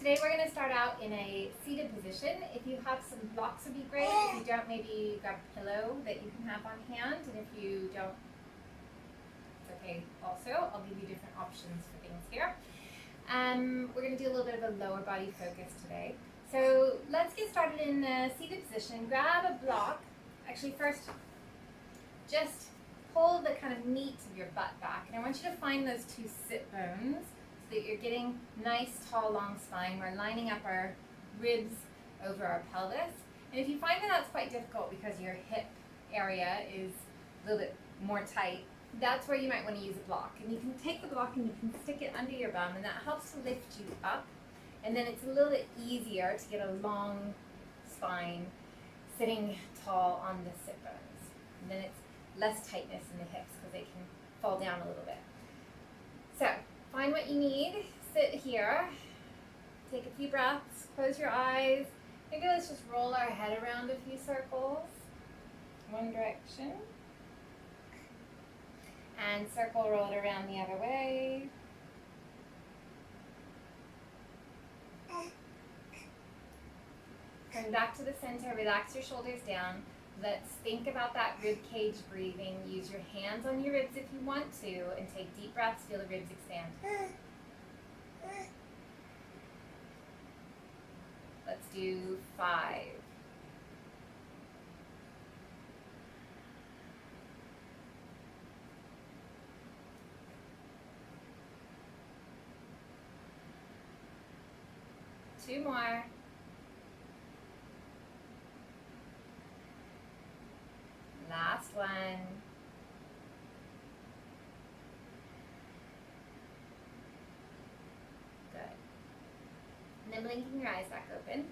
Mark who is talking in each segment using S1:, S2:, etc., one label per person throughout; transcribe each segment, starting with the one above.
S1: Today we're going to start out in a seated position. If you have some blocks would be great. If you don't, maybe grab a pillow that you can have on hand. And if you don't, it's okay also. I'll give you different options for things here. We're going to do a little bit of a lower body focus today. So let's get started in the seated position. Grab a block. Actually, first, just pull the kind of meat of your butt back. And I want you to find those two sit bones so that you're getting nice, tall, long spine. We're lining up our ribs over our pelvis. And if you find that that's quite difficult because your hip area is a little bit more tight, that's where you might want to use a block. And you can take the block and you can stick it under your bum, and that helps to lift you up. And then it's a little bit easier to get a long spine sitting tall on the sit bones. And then it's less tightness in the hips because they can fall down a little bit. So find what you need, sit here, take a few breaths, close your eyes. Maybe let's just roll our head around a few circles, one direction, and circle, roll it around the other way. Turn back to the center, relax your shoulders down. Let's think about that rib cage breathing. Use your hands on your ribs if you want to, and take deep breaths, feel the ribs expand. Let's do 5. Two more. Last one. Good. And then blinking your eyes back open.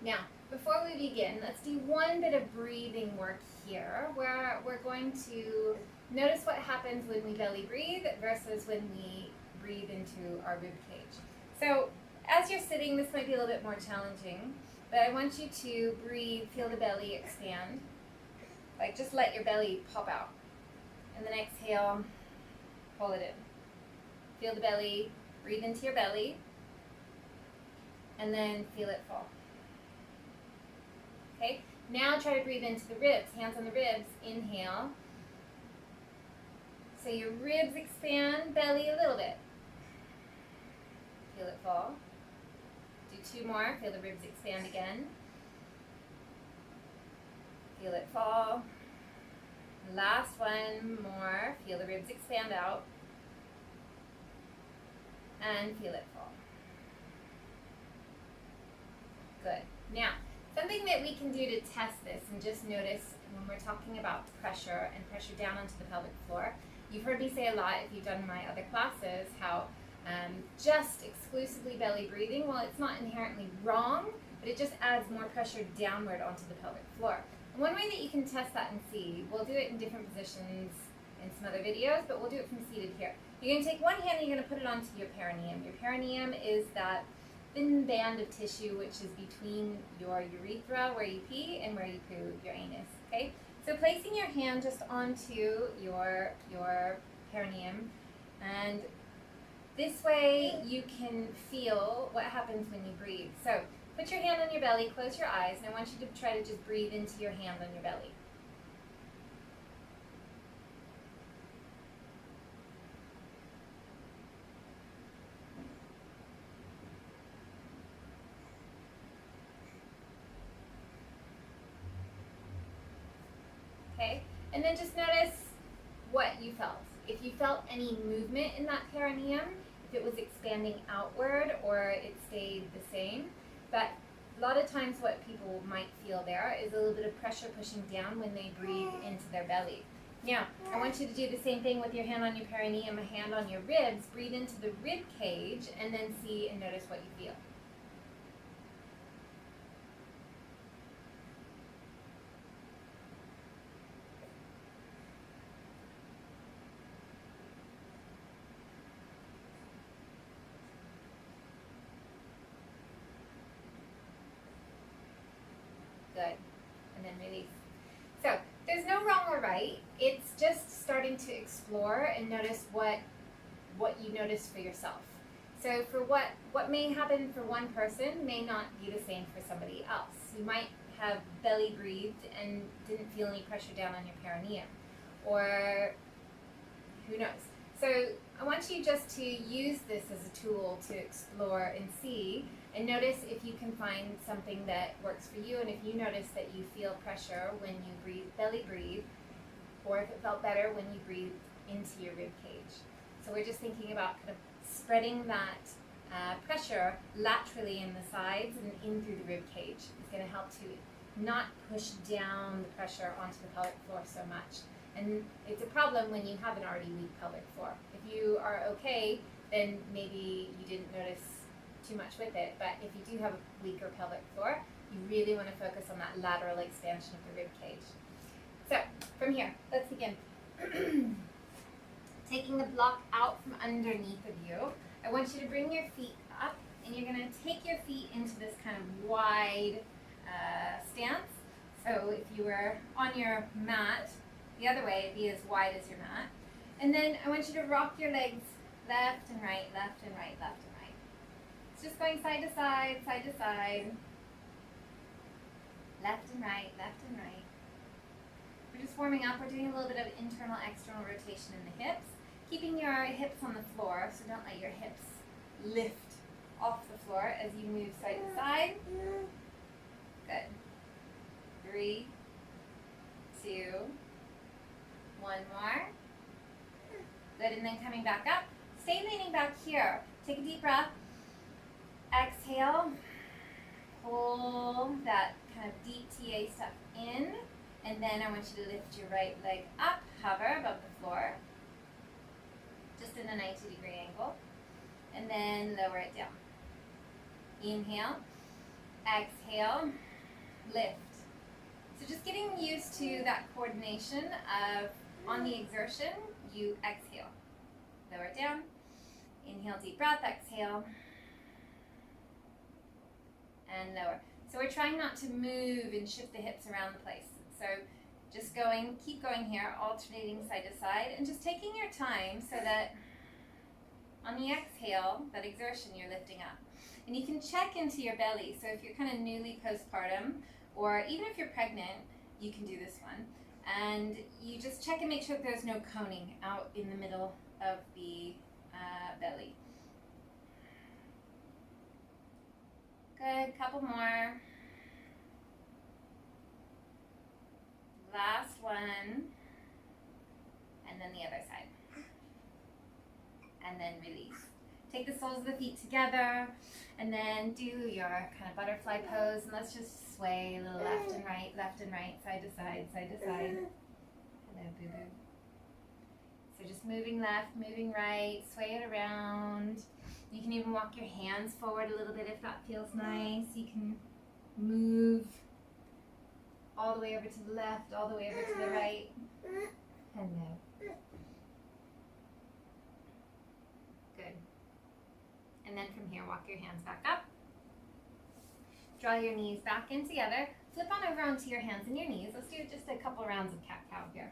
S1: Now, before we begin, let's do one bit of breathing work here, where we're going to notice what happens when we belly breathe versus when we breathe into our rib cage. So, as you're sitting, this might be a little bit more challenging, but I want you to breathe, feel the belly expand. Like, just let your belly pop out. And then exhale, pull it in. Feel the belly, breathe into your belly, and then feel it fall. Okay, now try to breathe into the ribs, hands on the ribs, inhale. So your ribs expand, belly a little bit. Feel it fall. Do 2 more, feel the ribs expand again. Feel it fall. Last one more. Feel the ribs expand out. And feel it fall. Good. Now, something that we can do to test this and just notice when we're talking about pressure and pressure down onto the pelvic floor. You've heard me say a lot, if you've done my other classes, how just exclusively belly breathing, well, it's not inherently wrong, but it just adds more pressure downward onto the pelvic floor. One way that you can test that and see, we'll do it in different positions in some other videos, but we'll do it from seated here. You're going to take one hand and you're going to put it onto your perineum. Your perineum is that thin band of tissue which is between your urethra, where you pee, and where you poo, your anus. Okay? So placing your hand just onto your perineum, and this way you can feel what happens when you breathe. So put your hand on your belly, close your eyes, and I want you to try to just breathe into your hand on your belly. Okay, and then just notice what you felt. If you felt any movement in that perineum, if it was expanding outward or it stayed the same. But a lot of times what people might feel there is a little bit of pressure pushing down when they breathe into their belly. Now, I want you to do the same thing with your hand on your perineum, a hand on your ribs. Breathe into the rib cage and then see and notice what you feel. Good. And then release. So there's no wrong or right. It's just starting to explore and notice what you notice for yourself. So for what may happen for one person may not be the same for somebody else. You might have belly breathed and didn't feel any pressure down on your perineum, or who knows. So I want you just to use this as a tool to explore and see, and notice if you can find something that works for you, and if you notice that you feel pressure when you belly breathe, or if it felt better when you breathed into your rib cage. So we're just thinking about kind of spreading that pressure laterally in the sides and in through the rib cage. It's going to help to not push down the pressure onto the pelvic floor so much. And it's a problem when you have an already weak pelvic floor. If you are okay, then maybe you didn't notice too much with it. But if you do have a weaker pelvic floor, you really want to focus on that lateral expansion of the rib cage. So from here, let's begin. Taking the block out from underneath of you, I want you to bring your feet up, and you're going to take your feet into this kind of wide stance. So if you were on your mat, the other way, it'd be as wide as your mat. And then I want you to rock your legs left and right, left and right, left and right. It's just going side to side, side to side. Left and right, left and right. We're just warming up. We're doing a little bit of internal, external rotation in the hips. Keeping your hips on the floor, so don't let your hips lift off the floor as you move side to side. Good. 3, 2, 1 more. Good, and then coming back up. Stay leaning back here. Take a deep breath. Exhale. Pull that kind of deep TA stuff in. And then I want you to lift your right leg up, hover above the floor. Just in a 90-degree angle. And then lower it down. Inhale. Exhale. Lift. So just getting used to that coordination of, on the exertion, you exhale. Lower it down. Inhale, deep breath, exhale. And lower. So we're trying not to move and shift the hips around the place. So just keep going here, alternating side to side, and just taking your time so that on the exhale, that exertion, you're lifting up. And you can check into your belly. So if you're kind of newly postpartum, or even if you're pregnant, you can do this one. And you just check and make sure that there's no coning out in the middle of the belly. Good, couple more. Last one. And then the other side. And then release. Take the soles of the feet together, and then do your kind of butterfly pose, and let's just sway a little left and right, side to side, side to side. Hello, boo-boo. So just moving left, moving right, sway it around. You can even walk your hands forward a little bit if that feels nice. You can move all the way over to the left, all the way over to the right. Hello. Good. And then from here, walk your hands back up. Draw your knees back in together. Flip on over onto your hands and your knees. Let's do just a couple rounds of cat-cow here.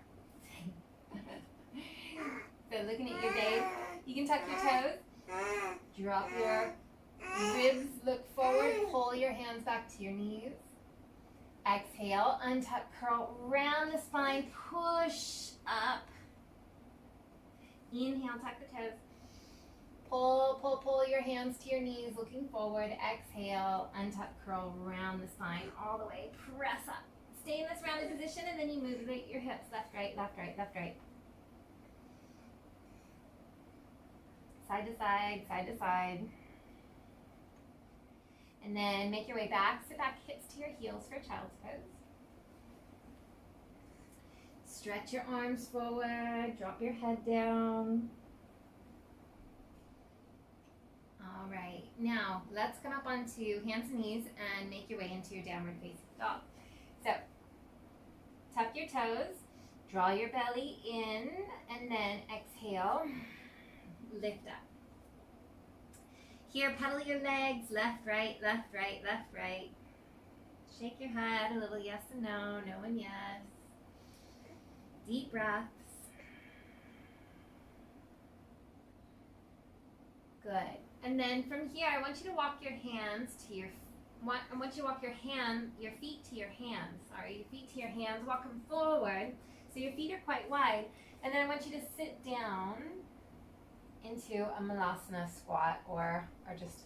S1: So looking at your gaze, you can tuck your toes. Drop your ribs, look forward, pull your hands back to your knees. Exhale, untuck, curl, round the spine, push up. Inhale, tuck the toes. Pull, pull, pull your hands to your knees, looking forward. Exhale, untuck, curl, round the spine all the way. Press up. Stay in this rounded position, and then you move your hips left, right, left, right, left, right. Side to side, side to side. And then make your way back. Sit back, hips to your heels for child's pose. Stretch your arms forward. Drop your head down. All right. Now, let's come up onto hands and knees and make your way into your downward facing dog. So, tuck your toes. Draw your belly in. And then exhale. Lift up. Here, pedal your legs, left, right, left, right, left, right. Shake your head a little yes and no, no and yes. Deep breaths. Good. And then from here, I want you to walk your hands to I want you to walk your feet to your hands. Sorry, your feet to your hands. Walk them forward, so your feet are quite wide. And then I want you to sit down into a malasana squat or just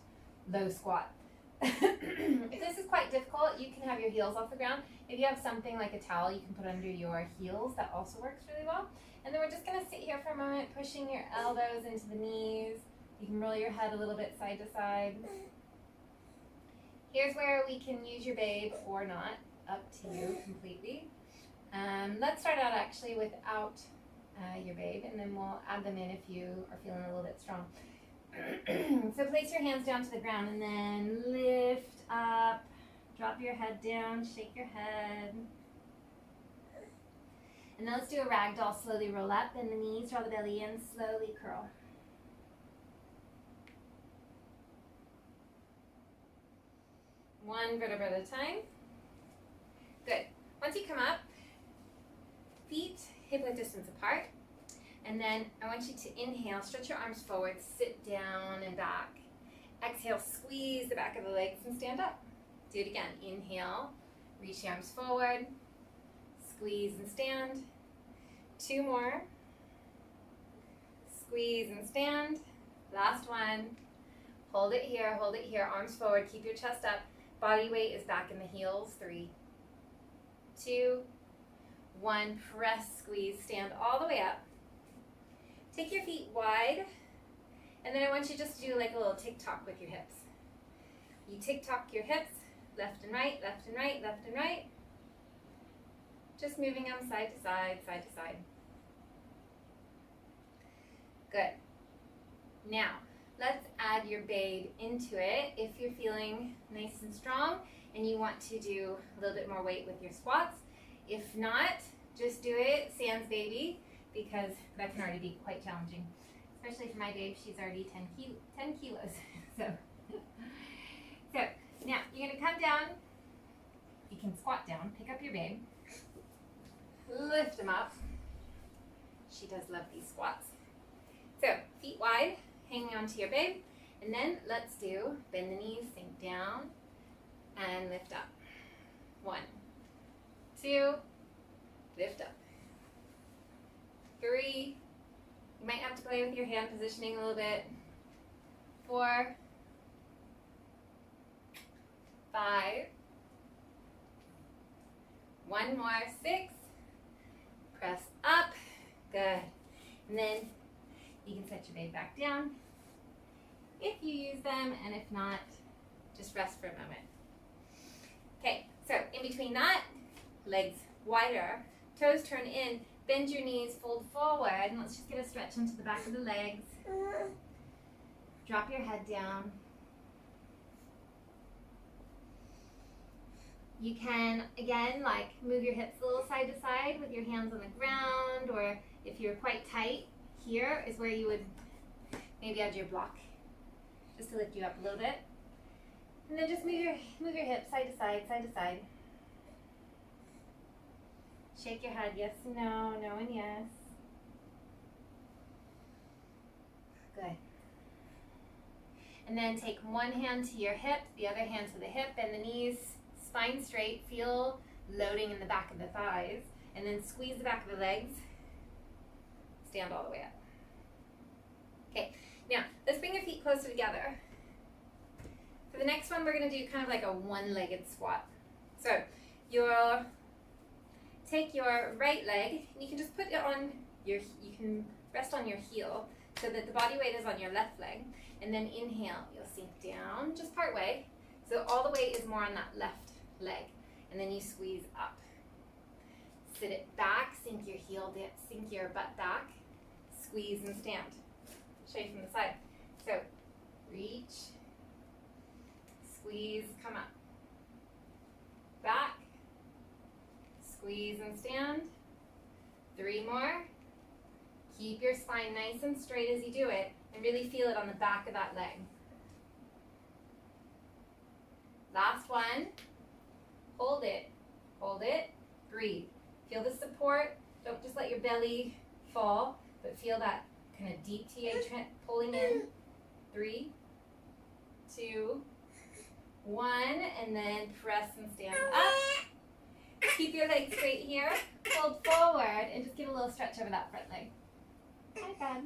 S1: low squat. If this is quite difficult, you can have your heels off the ground. If you have something like a towel, you can put under your heels. That also works really well. And then we're just going to sit here for a moment, pushing your elbows into the knees. You can roll your head a little bit side to side. Here's where we can use your babe or not, up to you completely. Let's start out actually without your babe, and then we'll add them in if you are feeling a little bit strong. So place your hands down to the ground and then lift up, drop your head down, shake your head. And then let's do a ragdoll. Slowly roll up, bend the knees, draw the belly in, slowly curl. One vertebra at a time. Good. Once you come up, feet hip width distance apart. And then I want you to inhale, stretch your arms forward, sit down and back. Exhale, squeeze the back of the legs and stand up. Do it again. Inhale, reach the arms forward, squeeze and stand. 2 more. Squeeze and stand. Last one. Hold it here, arms forward, keep your chest up. Body weight is back in the heels. 3, 2, 1. Press, squeeze, stand all the way up. Take your feet wide, and then I want you just to do like a little tick-tock with your hips. You tick-tock your hips, left and right, left and right, left and right. Just moving them side to side, side to side. Good. Now, let's add your babe into it if you're feeling nice and strong and you want to do a little bit more weight with your squats. If not, just do it sans baby, because that can already be quite challenging. Especially for my babe, she's already 10 kilos. So now you're gonna come down. You can squat down, pick up your babe, lift them up. She does love these squats. So feet wide, hanging onto your babe, and then let's do bend the knees, sink down, and lift up. 1, 2, lift up. 3, you might have to play with your hand positioning a little bit. 4, 5, 1 more, 6, press up, good. And then you can set your babe back down if you use them, and if not, just rest for a moment. Okay, so in between that, legs wider, toes turn in, bend your knees, fold forward, and let's just get a stretch into the back of the legs. Drop your head down. You can, again, like move your hips a little side to side with your hands on the ground, or if you're quite tight, here is where you would maybe add your block, just to lift you up a little bit. And then just move your hips side to side, side to side. Shake your head, yes, no, no, and yes. Good. And then take one hand to your hip, the other hand to the hip, bend the knees, spine straight, feel loading in the back of the thighs, and then squeeze the back of the legs, stand all the way up. Okay, now let's bring your feet closer together. For the next one, we're going to do kind of like a one-legged squat. So you'll take your right leg, and you can just put it on you can rest on your heel so that the body weight is on your left leg. And then inhale, you'll sink down just part way. So all the weight is more on that left leg. And then you squeeze up. Sit it back, sink your heel down, sink your butt back, squeeze and stand. Show you from the side. So reach, squeeze, come up. Back, squeeze and stand. 3 more. Keep your spine nice and straight as you do it, and really feel it on the back of that leg. Last one. Hold it, breathe. Feel the support. Don't just let your belly fall, but feel that kind of deep TA pulling in. 3, 2, 1, and then press and stand up. Keep your legs straight here. Fold forward and just give a little stretch over that front leg. Hi, God.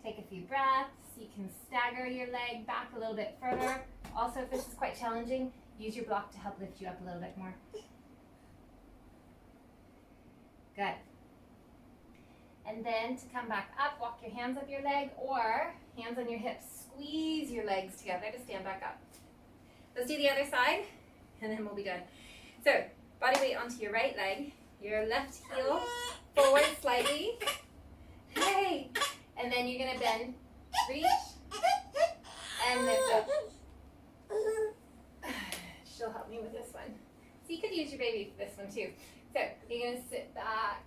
S1: Take a few breaths. You can stagger your leg back a little bit further. Also, if this is quite challenging, use your block to help lift you up a little bit more. Good. And then to come back up, walk your hands up your leg or hands on your hips. Squeeze your legs together to stand back up. Let's do the other side and then we'll be done. So, body weight onto your right leg, your left heel forward slightly. Hey! And then you're going to bend, reach, and lift up. She'll help me with this one. So you could use your baby for this one too. So you're going to sit back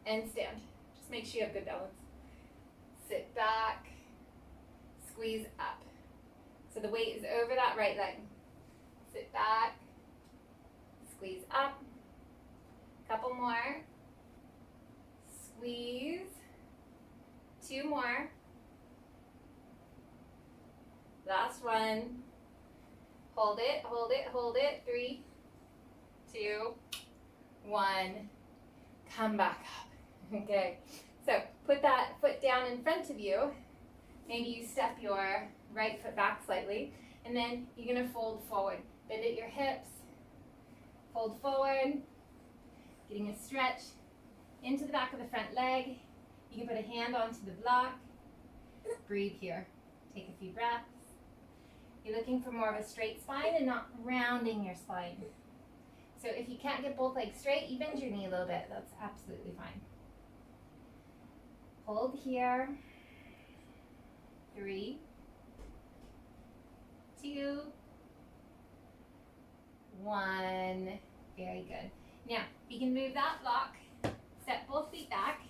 S1: and stand. Just make sure you have good balance. Sit back, squeeze up. So the weight is over that right leg. Sit back, squeeze up. Couple more. Squeeze. 2 more. Last one. Hold it, hold it, hold it. 3, 2, 1. Come back up. Okay. So put that foot down in front of you. Maybe you step your right foot back slightly. And then you're going to fold forward. Bend at your hips. Fold forward. Getting a stretch into the back of the front leg. You can put a hand onto the block. Breathe here. Take a few breaths. You're looking for more of a straight spine and not rounding your spine. So if you can't get both legs straight, you bend your knee a little bit. That's absolutely fine. Hold here. 3, 2, 1. Very good. Now, you can move that block. Step both feet back.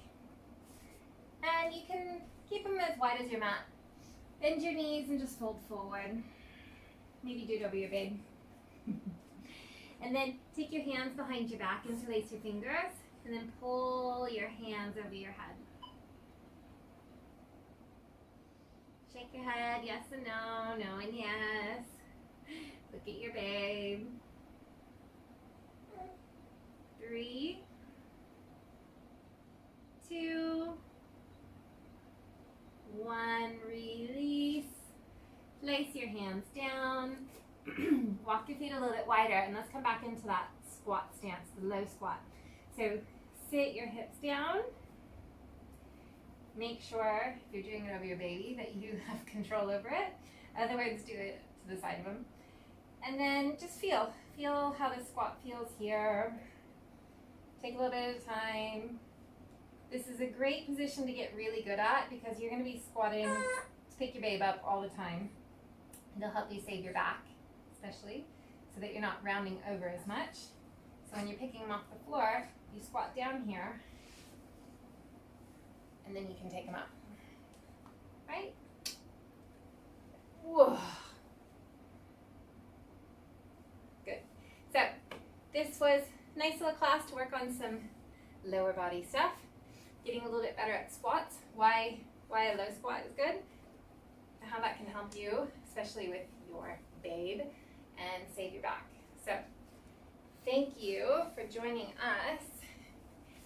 S1: And you can keep them as wide as your mat. Bend your knees and just fold forward. Maybe do it over your bed. And then take your hands behind your back, interlace your fingers, and then pull your hands over your head. Shake your head, yes and no, no and yes. Look at your babe. 3, 2, 1, release. Place your hands down. Walk your feet a little bit wider and let's come back into that squat stance, the low squat. So sit your hips down. Make sure, if you're doing it over your baby, that you have control over it. Otherwise, do it to the side of them. And then just feel how the squat feels here. Take a little bit at a time. This is a great position to get really good at because you're going to be squatting to pick your babe up all the time. It'll help you save your back, especially, so that you're not rounding over as much. So when you're picking them off the floor, you squat down here, and then you can take them up. Right? Whoa. Good. So this was a nice little class to work on some lower body stuff. Getting a little bit better at squats. Why a low squat is good. How that can help you, especially with your babe, and save your back. So thank you for joining us.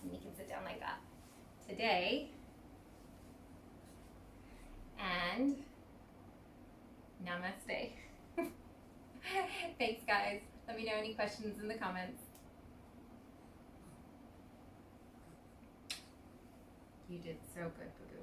S1: And you can sit down like that today. And namaste. Thanks, guys. Let me know any questions in the comments. You did so good, Boo Boo.